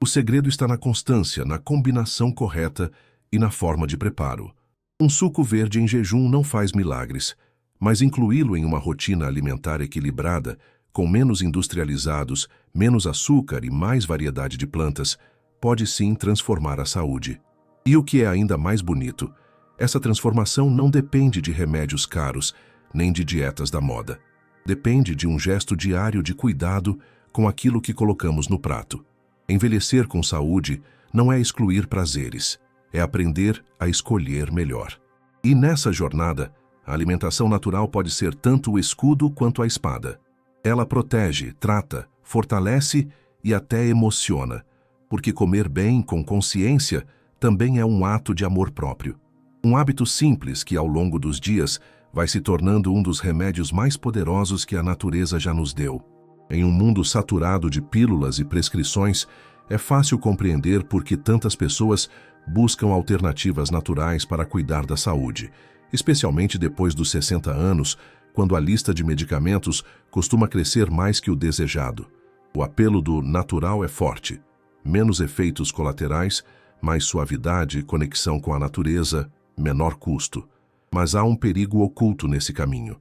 O segredo está na constância, na combinação correta e na forma de preparo. Um suco verde em jejum não faz milagres, mas incluí-lo em uma rotina alimentar equilibrada, com menos industrializados, menos açúcar e mais variedade de plantas, pode sim transformar a saúde. E o que é ainda mais bonito, essa transformação não depende de remédios caros, nem de dietas da moda. Depende de um gesto diário de cuidado com aquilo que colocamos no prato. Envelhecer com saúde não é excluir prazeres, é aprender a escolher melhor. E nessa jornada, a alimentação natural pode ser tanto o escudo quanto a espada. Ela protege, trata, fortalece e até emociona, porque comer bem com consciência também é um ato de amor próprio. Um hábito simples que, ao longo dos dias, vai se tornando um dos remédios mais poderosos que a natureza já nos deu. Em um mundo saturado de pílulas e prescrições, é fácil compreender por que tantas pessoas buscam alternativas naturais para cuidar da saúde, especialmente depois dos 60 anos, quando a lista de medicamentos costuma crescer mais que o desejado. O apelo do natural é forte. Menos efeitos colaterais, mais suavidade, conexão com a natureza, menor custo. Mas há um perigo oculto nesse caminho.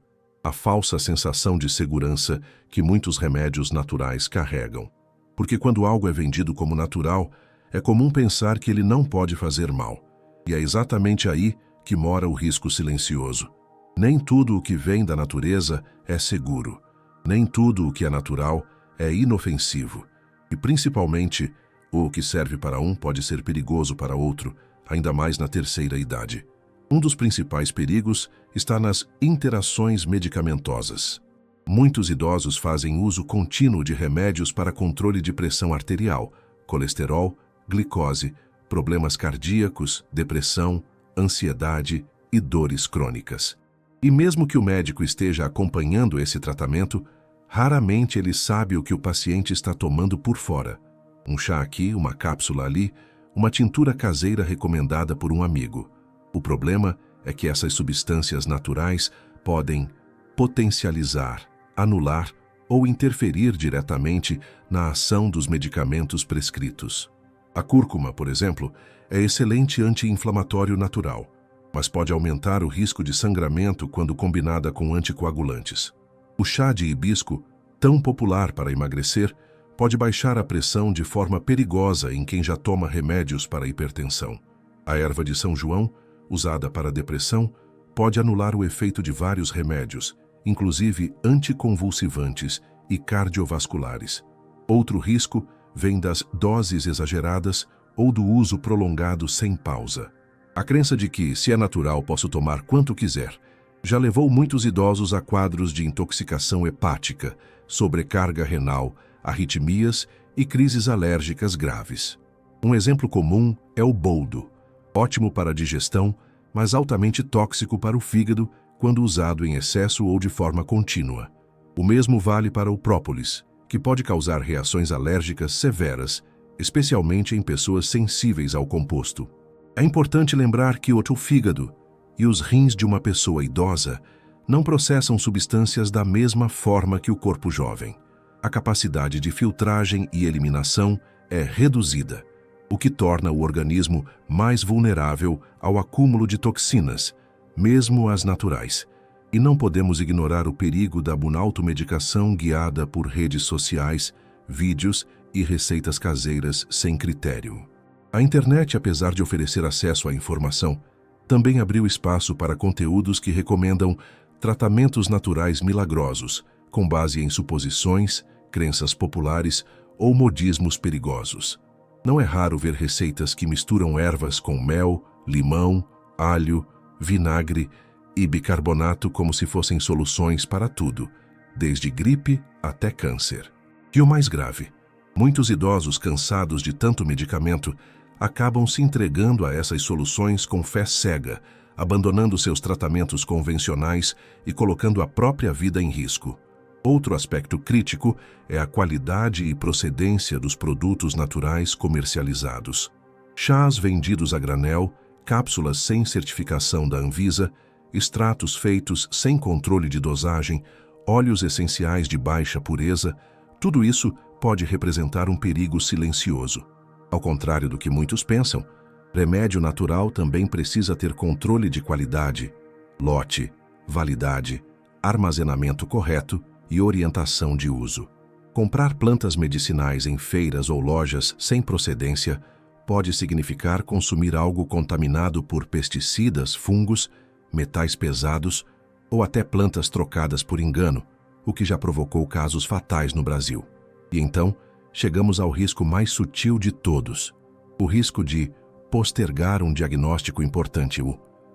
a falsa sensação de segurança que muitos remédios naturais carregam. Porque quando algo é vendido como natural, é comum pensar que ele não pode fazer mal. E é exatamente aí que mora o risco silencioso. Nem tudo o que vem da natureza é seguro. Nem tudo o que é natural é inofensivo. E principalmente, o que serve para um pode ser perigoso para outro, ainda mais na terceira idade. Um dos principais perigos está nas interações medicamentosas. Muitos idosos fazem uso contínuo de remédios para controle de pressão arterial, colesterol, glicose, problemas cardíacos, depressão, ansiedade e dores crônicas. E mesmo que o médico esteja acompanhando esse tratamento, raramente ele sabe o que o paciente está tomando por fora. Um chá aqui, uma cápsula ali, uma tintura caseira recomendada por um amigo. O problema é que essas substâncias naturais podem potencializar, anular ou interferir diretamente na ação dos medicamentos prescritos. A cúrcuma, por exemplo, é excelente anti-inflamatório natural, mas pode aumentar o risco de sangramento quando combinada com anticoagulantes. O chá de hibisco, tão popular para emagrecer, pode baixar a pressão de forma perigosa em quem já toma remédios para hipertensão. A erva de São João, usada para depressão, pode anular o efeito de vários remédios, inclusive anticonvulsivantes e cardiovasculares. Outro risco vem das doses exageradas ou do uso prolongado sem pausa. A crença de que, se é natural, posso tomar quanto quiser, já levou muitos idosos a quadros de intoxicação hepática, sobrecarga renal, arritmias e crises alérgicas graves. Um exemplo comum é o boldo, ótimo para a digestão, mas altamente tóxico para o fígado quando usado em excesso ou de forma contínua. O mesmo vale para o própolis, que pode causar reações alérgicas severas, especialmente em pessoas sensíveis ao composto. É importante lembrar que o fígado e os rins de uma pessoa idosa não processam substâncias da mesma forma que o corpo jovem. A capacidade de filtragem e eliminação é reduzida, o que torna o organismo mais vulnerável ao acúmulo de toxinas, mesmo as naturais. E não podemos ignorar o perigo da automedicação guiada por redes sociais, vídeos e receitas caseiras sem critério. A internet, apesar de oferecer acesso à informação, também abriu espaço para conteúdos que recomendam tratamentos naturais milagrosos, com base em suposições, crenças populares ou modismos perigosos. Não é raro ver receitas que misturam ervas com mel, limão, alho, vinagre e bicarbonato como se fossem soluções para tudo, desde gripe até câncer. E o mais grave, muitos idosos cansados de tanto medicamento acabam se entregando a essas soluções com fé cega, abandonando seus tratamentos convencionais e colocando a própria vida em risco. Outro aspecto crítico é a qualidade e procedência dos produtos naturais comercializados. Chás vendidos a granel, cápsulas sem certificação da Anvisa, extratos feitos sem controle de dosagem, óleos essenciais de baixa pureza, tudo isso pode representar um perigo silencioso. Ao contrário do que muitos pensam, remédio natural também precisa ter controle de qualidade, lote, validade, armazenamento correto e orientação de uso. Comprar plantas medicinais em feiras ou lojas sem procedência pode significar consumir algo contaminado por pesticidas, fungos, metais pesados ou até plantas trocadas por engano, o que já provocou casos fatais no Brasil. E então, chegamos ao risco mais sutil de todos, o risco de postergar um diagnóstico importante.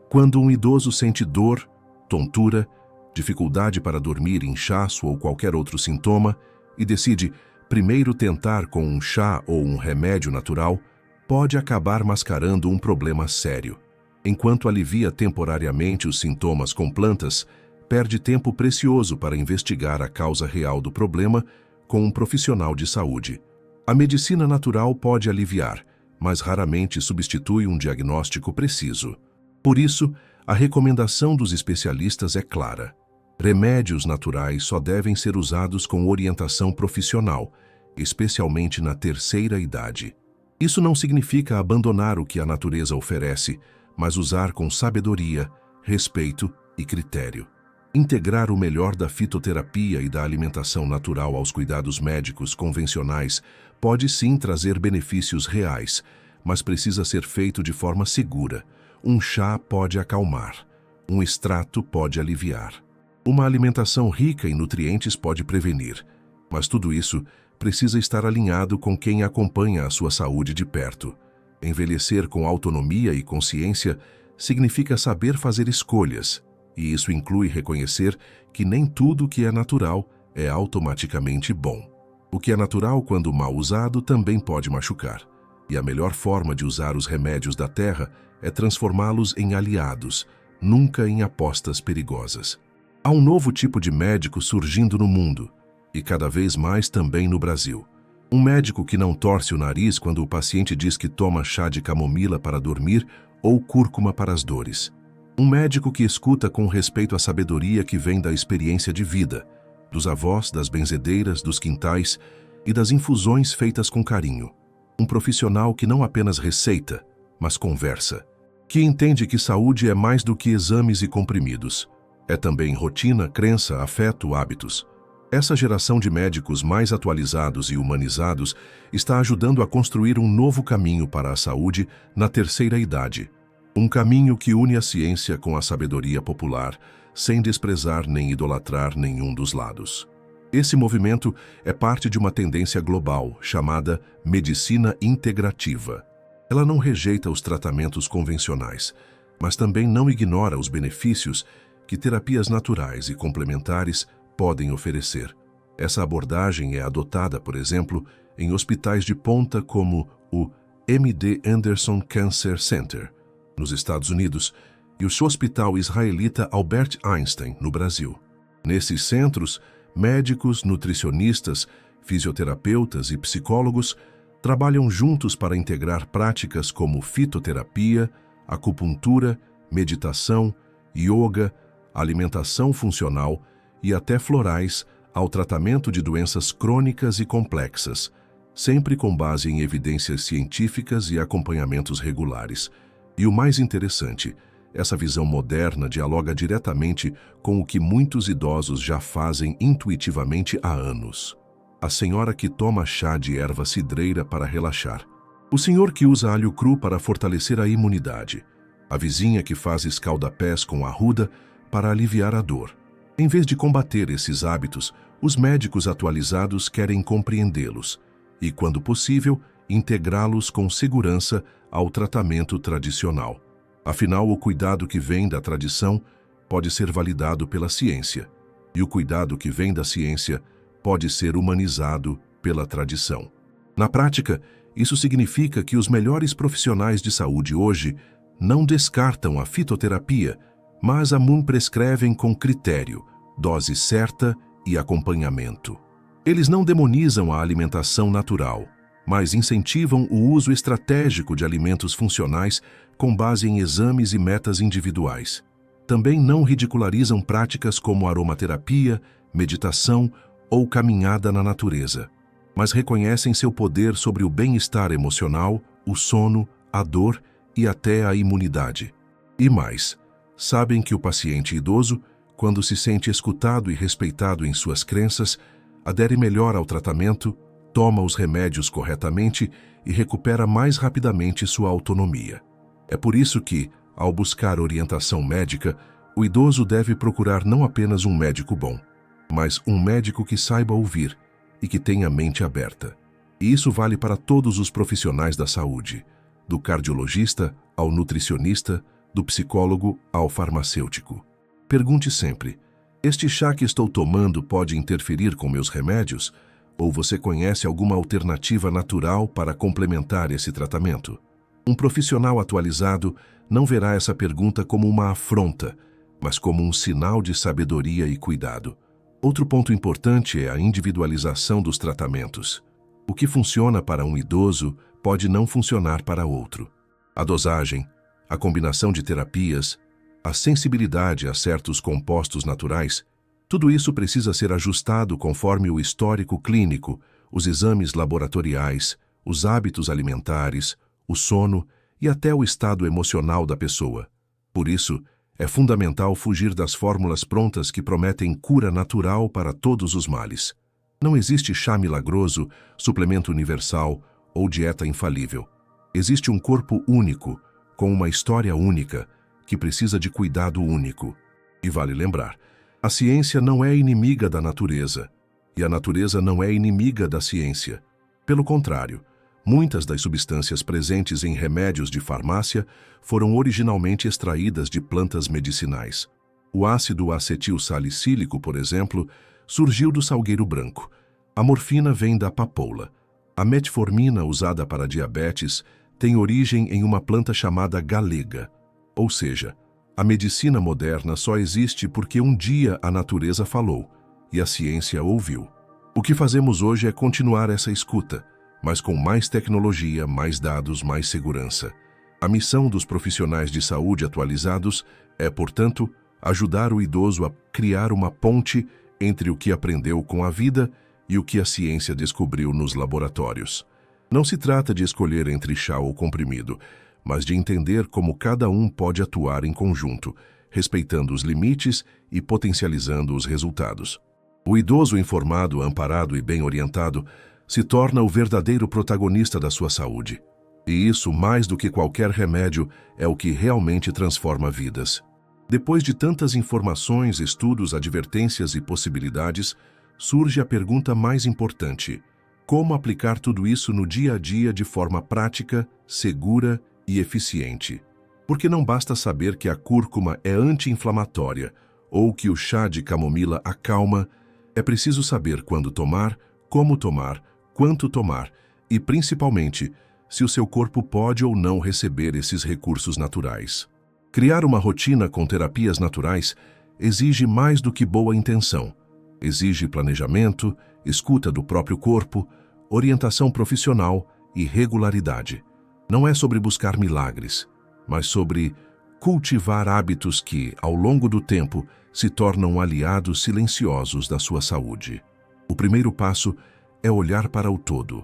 Quando um idoso sente dor, tontura, dificuldade para dormir, inchaço ou qualquer outro sintoma e decide primeiro tentar com um chá ou um remédio natural, pode acabar mascarando um problema sério. Enquanto alivia temporariamente os sintomas com plantas, perde tempo precioso para investigar a causa real do problema com um profissional de saúde. A medicina natural pode aliviar, mas raramente substitui um diagnóstico preciso. Por isso, a recomendação dos especialistas é clara. Remédios naturais só devem ser usados com orientação profissional, especialmente na terceira idade. Isso não significa abandonar o que a natureza oferece, mas usar com sabedoria, respeito e critério. Integrar o melhor da fitoterapia e da alimentação natural aos cuidados médicos convencionais pode sim trazer benefícios reais, mas precisa ser feito de forma segura. Um chá pode acalmar, um extrato pode aliviar. Uma alimentação rica em nutrientes pode prevenir, mas tudo isso precisa estar alinhado com quem acompanha a sua saúde de perto. Envelhecer com autonomia e consciência significa saber fazer escolhas, e isso inclui reconhecer que nem tudo que é natural é automaticamente bom. O que é natural quando mal usado também pode machucar, e a melhor forma de usar os remédios da terra é transformá-los em aliados, nunca em apostas perigosas. Há um novo tipo de médico surgindo no mundo, e cada vez mais também no Brasil. Um médico que não torce o nariz quando o paciente diz que toma chá de camomila para dormir ou cúrcuma para as dores. Um médico que escuta com respeito à sabedoria que vem da experiência de vida, dos avós, das benzedeiras, dos quintais e das infusões feitas com carinho. Um profissional que não apenas receita, mas conversa. Que entende que saúde é mais do que exames e comprimidos. É também rotina, crença, afeto, hábitos. Essa geração de médicos mais atualizados e humanizados está ajudando a construir um novo caminho para a saúde na terceira idade. Um caminho que une a ciência com a sabedoria popular, sem desprezar nem idolatrar nenhum dos lados. Esse movimento é parte de uma tendência global chamada medicina integrativa. Ela não rejeita os tratamentos convencionais, mas também não ignora os benefícios que terapias naturais e complementares podem oferecer. Essa abordagem é adotada, por exemplo, em hospitais de ponta como o MD Anderson Cancer Center, nos Estados Unidos, e o Hospital Israelita Albert Einstein, no Brasil. Nesses centros, médicos, nutricionistas, fisioterapeutas e psicólogos trabalham juntos para integrar práticas como fitoterapia, acupuntura, meditação, yoga, alimentação funcional e até florais ao tratamento de doenças crônicas e complexas, sempre com base em evidências científicas e acompanhamentos regulares. E o mais interessante, essa visão moderna dialoga diretamente com o que muitos idosos já fazem intuitivamente há anos. A senhora que toma chá de erva cidreira para relaxar. O senhor que usa alho cru para fortalecer a imunidade. A vizinha que faz escaldapés com arruda para aliviar a dor. Em vez de combater esses hábitos, os médicos atualizados querem compreendê-los e, quando possível, integrá-los com segurança ao tratamento tradicional. Afinal, o cuidado que vem da tradição pode ser validado pela ciência, e o cuidado que vem da ciência pode ser humanizado pela tradição. Na prática, isso significa que os melhores profissionais de saúde hoje não descartam a fitoterapia, mas a prescrevem com critério, dose certa e acompanhamento. Eles não demonizam a alimentação natural, mas incentivam o uso estratégico de alimentos funcionais com base em exames e metas individuais. Também não ridicularizam práticas como aromaterapia, meditação ou caminhada na natureza, mas reconhecem seu poder sobre o bem-estar emocional, o sono, a dor e até a imunidade. E mais, sabem que o paciente idoso, quando se sente escutado e respeitado em suas crenças, adere melhor ao tratamento, toma os remédios corretamente e recupera mais rapidamente sua autonomia. É por isso que, ao buscar orientação médica, o idoso deve procurar não apenas um médico bom, mas um médico que saiba ouvir e que tenha a mente aberta. E isso vale para todos os profissionais da saúde, do cardiologista ao nutricionista, do psicólogo ao farmacêutico. Pergunte sempre: este chá que estou tomando pode interferir com meus remédios? Ou você conhece alguma alternativa natural para complementar esse tratamento? Um profissional atualizado não verá essa pergunta como uma afronta, mas como um sinal de sabedoria e cuidado. Outro ponto importante é a individualização dos tratamentos. O que funciona para um idoso pode não funcionar para outro. A dosagem, a combinação de terapias, a sensibilidade a certos compostos naturais, tudo isso precisa ser ajustado conforme o histórico clínico, os exames laboratoriais, os hábitos alimentares, o sono e até o estado emocional da pessoa. Por isso, É fundamental fugir das fórmulas prontas que prometem cura natural para todos os males. Não existe chá milagroso, suplemento universal ou dieta infalível. Existe um corpo único, com uma história única, que precisa de cuidado único. E vale lembrar, a ciência não é inimiga da natureza, e a natureza não é inimiga da ciência. Pelo contrário, muitas das substâncias presentes em remédios de farmácia foram originalmente extraídas de plantas medicinais. O ácido acetilsalicílico, por exemplo, surgiu do salgueiro branco. A morfina vem da papoula. A metformina, usada para diabetes, tem origem em uma planta chamada galega. Ou seja, a medicina moderna só existe porque um dia a natureza falou e a ciência ouviu. O que fazemos hoje é continuar essa escuta, mas com mais tecnologia, mais dados, mais segurança. A missão dos profissionais de saúde atualizados é, portanto, ajudar o idoso a criar uma ponte entre o que aprendeu com a vida e o que a ciência descobriu nos laboratórios. Não se trata de escolher entre chá ou comprimido, mas de entender como cada um pode atuar em conjunto, respeitando os limites e potencializando os resultados. O idoso informado, amparado e bem orientado se torna o verdadeiro protagonista da sua saúde. E isso, mais do que qualquer remédio, é o que realmente transforma vidas. Depois de tantas informações, estudos, advertências e possibilidades, surge a pergunta mais importante: como aplicar tudo isso no dia a dia de forma prática, segura e eficiente? Porque não basta saber que a cúrcuma é anti-inflamatória ou que o chá de camomila acalma, é preciso saber quando tomar, como tomar, quanto tomar e, principalmente, se o seu corpo pode ou não receber esses recursos naturais. Criar uma rotina com terapias naturais exige mais do que boa intenção. Exige planejamento, escuta do próprio corpo, orientação profissional e regularidade. Não é sobre buscar milagres, mas sobre cultivar hábitos que, ao longo do tempo, se tornam aliados silenciosos da sua saúde. O primeiro passo é olhar para o todo.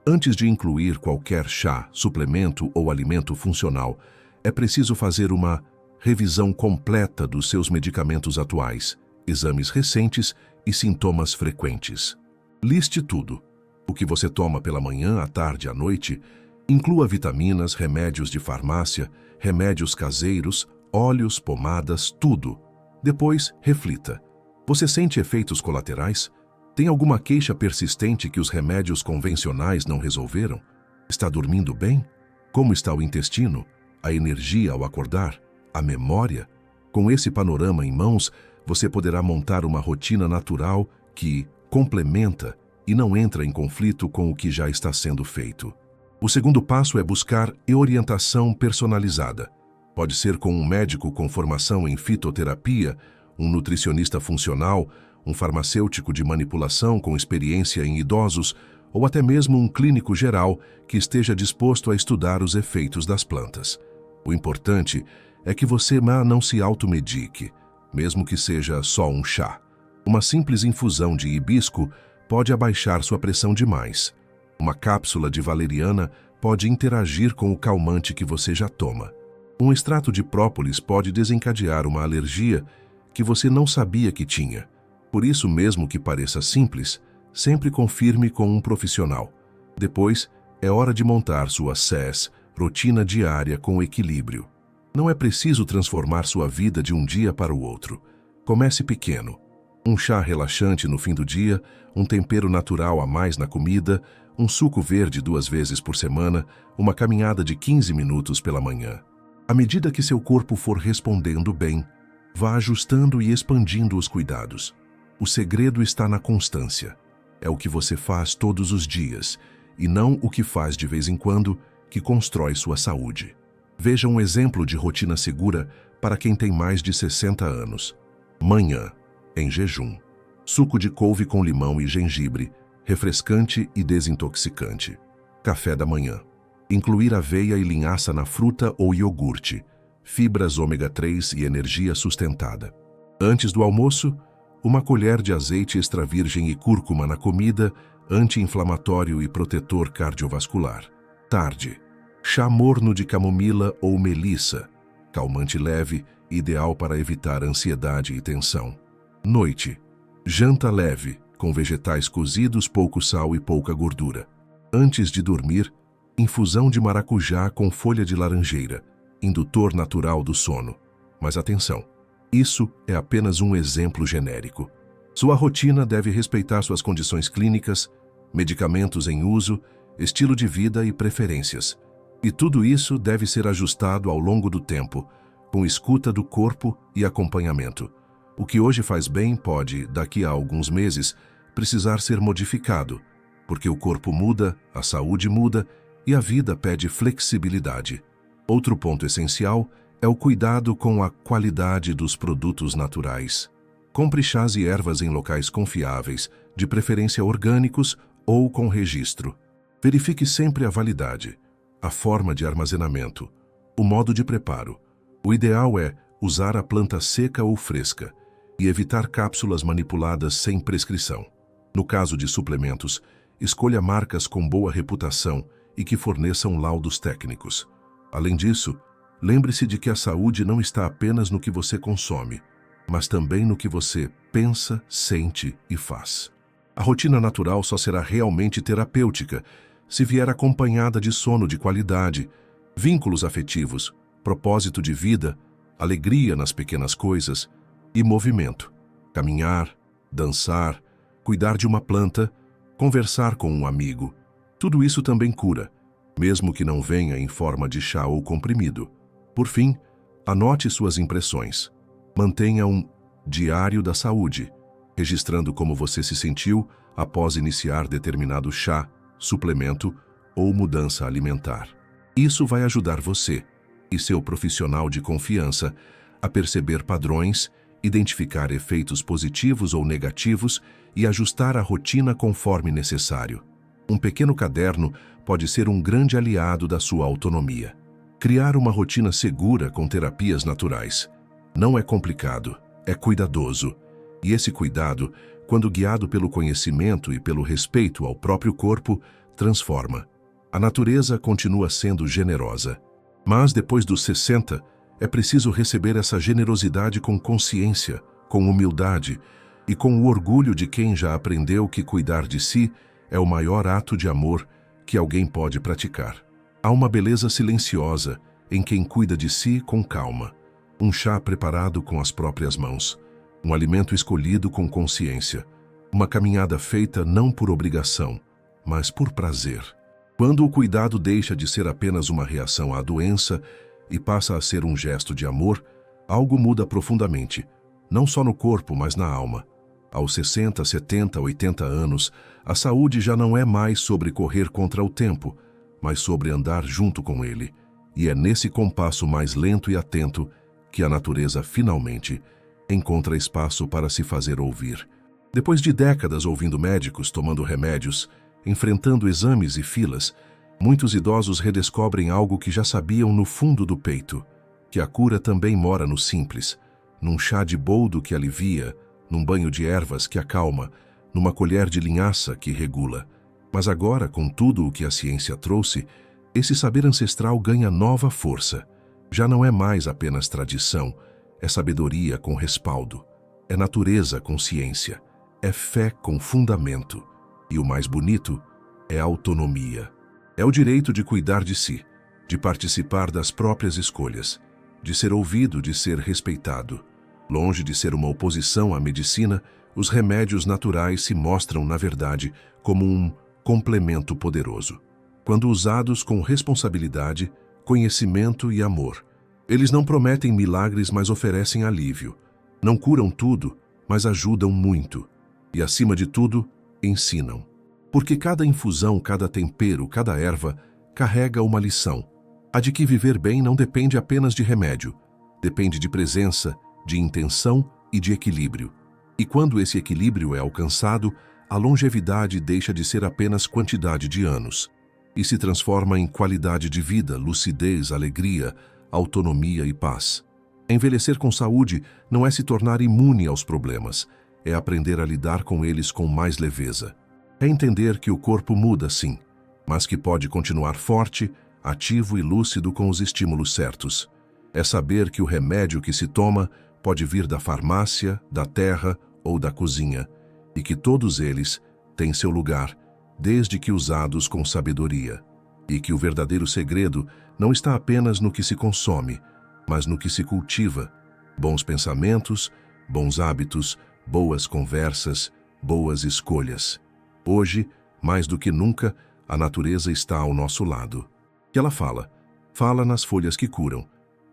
Antes de incluir qualquer chá, suplemento ou alimento funcional, é preciso fazer uma revisão completa dos seus medicamentos atuais, exames recentes e sintomas frequentes. Liste tudo. O que você toma pela manhã, à tarde e à noite, inclua vitaminas, remédios de farmácia, remédios caseiros, óleos, pomadas, tudo. Depois, reflita. Você sente efeitos colaterais? Tem alguma queixa persistente que os remédios convencionais não resolveram? Está dormindo bem? Como está o intestino? A energia ao acordar? A memória? Com esse panorama em mãos, você poderá montar uma rotina natural que complementa e não entra em conflito com o que já está sendo feito. O segundo passo é buscar orientação personalizada. Pode ser com um médico com formação em fitoterapia, um nutricionista funcional, um farmacêutico de manipulação com experiência em idosos ou até mesmo um clínico geral que esteja disposto a estudar os efeitos das plantas. O importante é que você não se automedique, mesmo que seja só um chá. Uma simples infusão de hibisco pode abaixar sua pressão demais. Uma cápsula de valeriana pode interagir com o calmante que você já toma. Um extrato de própolis pode desencadear uma alergia que você não sabia que tinha. Por isso, mesmo que pareça simples, sempre confirme com um profissional. Depois, é hora de montar sua SES, rotina diária com equilíbrio. Não é preciso transformar sua vida de um dia para o outro. Comece pequeno. Um chá relaxante no fim do dia, um tempero natural a mais na comida, um suco verde 2 vezes por semana, uma caminhada de 15 minutos pela manhã. À medida que seu corpo for respondendo bem, vá ajustando e expandindo os cuidados. O segredo está na constância. É o que você faz todos os dias, e não o que faz de vez em quando, que constrói sua saúde. Veja um exemplo de rotina segura para quem tem mais de 60 anos. Manhã, em jejum. Suco de couve com limão e gengibre, refrescante e desintoxicante. Café da manhã. Incluir aveia e linhaça na fruta ou iogurte. Fibras ômega 3 e energia sustentada. Antes do almoço, uma colher de azeite extra virgem e cúrcuma na comida, anti-inflamatório e protetor cardiovascular. Tarde. Chá morno de camomila ou melissa. calmante leve, ideal para evitar ansiedade e tensão. Noite. Janta leve, com vegetais cozidos, pouco sal e pouca gordura. Antes de dormir, infusão de maracujá com folha de laranjeira, indutor natural do sono. Mas atenção, isso é apenas um exemplo genérico. Sua rotina deve respeitar suas condições clínicas, medicamentos em uso, estilo de vida e preferências. E tudo isso deve ser ajustado ao longo do tempo, com escuta do corpo e acompanhamento. O que hoje faz bem pode, daqui a alguns meses, precisar ser modificado, porque o corpo muda, a saúde muda e a vida pede flexibilidade. Outro ponto essencial é o cuidado com a qualidade dos produtos naturais. Compre chás e ervas em locais confiáveis, de preferência orgânicos ou com registro. Verifique sempre a validade, a forma de armazenamento, o modo de preparo. O ideal é usar a planta seca ou fresca e evitar cápsulas manipuladas sem prescrição. No caso de suplementos, escolha marcas com boa reputação e que forneçam laudos técnicos. Além disso, lembre-se de que a saúde não está apenas no que você consome, mas também no que você pensa, sente e faz. A rotina natural só será realmente terapêutica se vier acompanhada de sono de qualidade, vínculos afetivos, propósito de vida, alegria nas pequenas coisas e movimento. Caminhar, dançar, cuidar de uma planta, conversar com um amigo. Tudo isso também cura, mesmo que não venha em forma de chá ou comprimido. Por fim, anote suas impressões. Mantenha um diário da saúde, registrando como você se sentiu após iniciar determinado chá, suplemento ou mudança alimentar. Isso vai ajudar você e seu profissional de confiança a perceber padrões, identificar efeitos positivos ou negativos e ajustar a rotina conforme necessário. Um pequeno caderno pode ser um grande aliado da sua autonomia. Criar uma rotina segura com terapias naturais não é complicado, é cuidadoso. E esse cuidado, quando guiado pelo conhecimento e pelo respeito ao próprio corpo, transforma. A natureza continua sendo generosa. Mas depois dos 60, é preciso receber essa generosidade com consciência, com humildade e com o orgulho de quem já aprendeu que cuidar de si é o maior ato de amor que alguém pode praticar. Há uma beleza silenciosa em quem cuida de si com calma. Um chá preparado com as próprias mãos, um alimento escolhido com consciência, uma caminhada feita não por obrigação, mas por prazer. Quando o cuidado deixa de ser apenas uma reação à doença e passa a ser um gesto de amor, algo muda profundamente, não só no corpo, mas na alma. Aos 60, 70, 80 anos, a saúde já não é mais sobre correr contra o tempo, mas sobre andar junto com ele. E é nesse compasso mais lento e atento que a natureza finalmente encontra espaço para se fazer ouvir. Depois de décadas ouvindo médicos tomando remédios, enfrentando exames e filas, muitos idosos redescobrem algo que já sabiam no fundo do peito, que a cura também mora no simples, num chá de boldo que alivia, num banho de ervas que acalma, numa colher de linhaça que regula. Mas agora, com tudo o que a ciência trouxe, esse saber ancestral ganha nova força. Já não é mais apenas tradição, é sabedoria com respaldo, é natureza com ciência, é fé com fundamento. E o mais bonito é a autonomia. É o direito de cuidar de si, de participar das próprias escolhas, de ser ouvido, de ser respeitado. Longe de ser uma oposição à medicina, os remédios naturais se mostram, na verdade, como um complemento poderoso. Quando usados com responsabilidade, conhecimento e amor. Eles não prometem milagres, mas oferecem alívio. Não curam tudo, mas ajudam muito. E, acima de tudo, ensinam. Porque cada infusão, cada tempero, cada erva carrega uma lição. A de que viver bem não depende apenas de remédio. Depende de presença, de intenção e de equilíbrio. E quando esse equilíbrio é alcançado, a longevidade deixa de ser apenas quantidade de anos e se transforma em qualidade de vida, lucidez, alegria, autonomia e paz. Envelhecer com saúde não é se tornar imune aos problemas, é aprender a lidar com eles com mais leveza. É entender que o corpo muda, sim, mas que pode continuar forte, ativo e lúcido com os estímulos certos. É saber que o remédio que se toma pode vir da farmácia, da terra ou da cozinha, e que todos eles têm seu lugar, desde que usados com sabedoria. E que o verdadeiro segredo não está apenas no que se consome, mas no que se cultiva. Bons pensamentos, bons hábitos, boas conversas, boas escolhas. Hoje, mais do que nunca, a natureza está ao nosso lado. Que ela fala. Fala nas folhas que curam,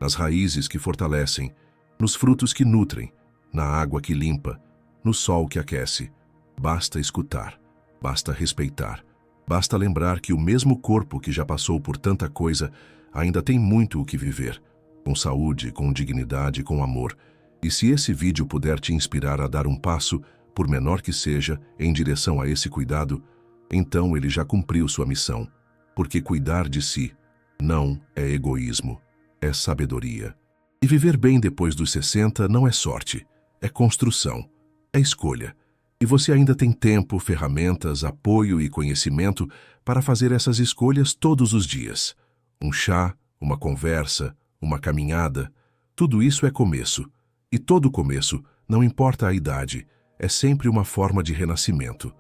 nas raízes que fortalecem, nos frutos que nutrem, na água que limpa, no sol que aquece. Basta escutar, basta respeitar, basta lembrar que o mesmo corpo que já passou por tanta coisa ainda tem muito o que viver, com saúde, com dignidade, com amor. E se esse vídeo puder te inspirar a dar um passo, por menor que seja, em direção a esse cuidado, então ele já cumpriu sua missão, porque cuidar de si não é egoísmo, é sabedoria. E viver bem depois dos 60 não é sorte, é construção, é escolha. E você ainda tem tempo, ferramentas, apoio e conhecimento para fazer essas escolhas todos os dias. Um chá, uma conversa, uma caminhada, tudo isso é começo. E todo começo, não importa a idade, é sempre uma forma de renascimento.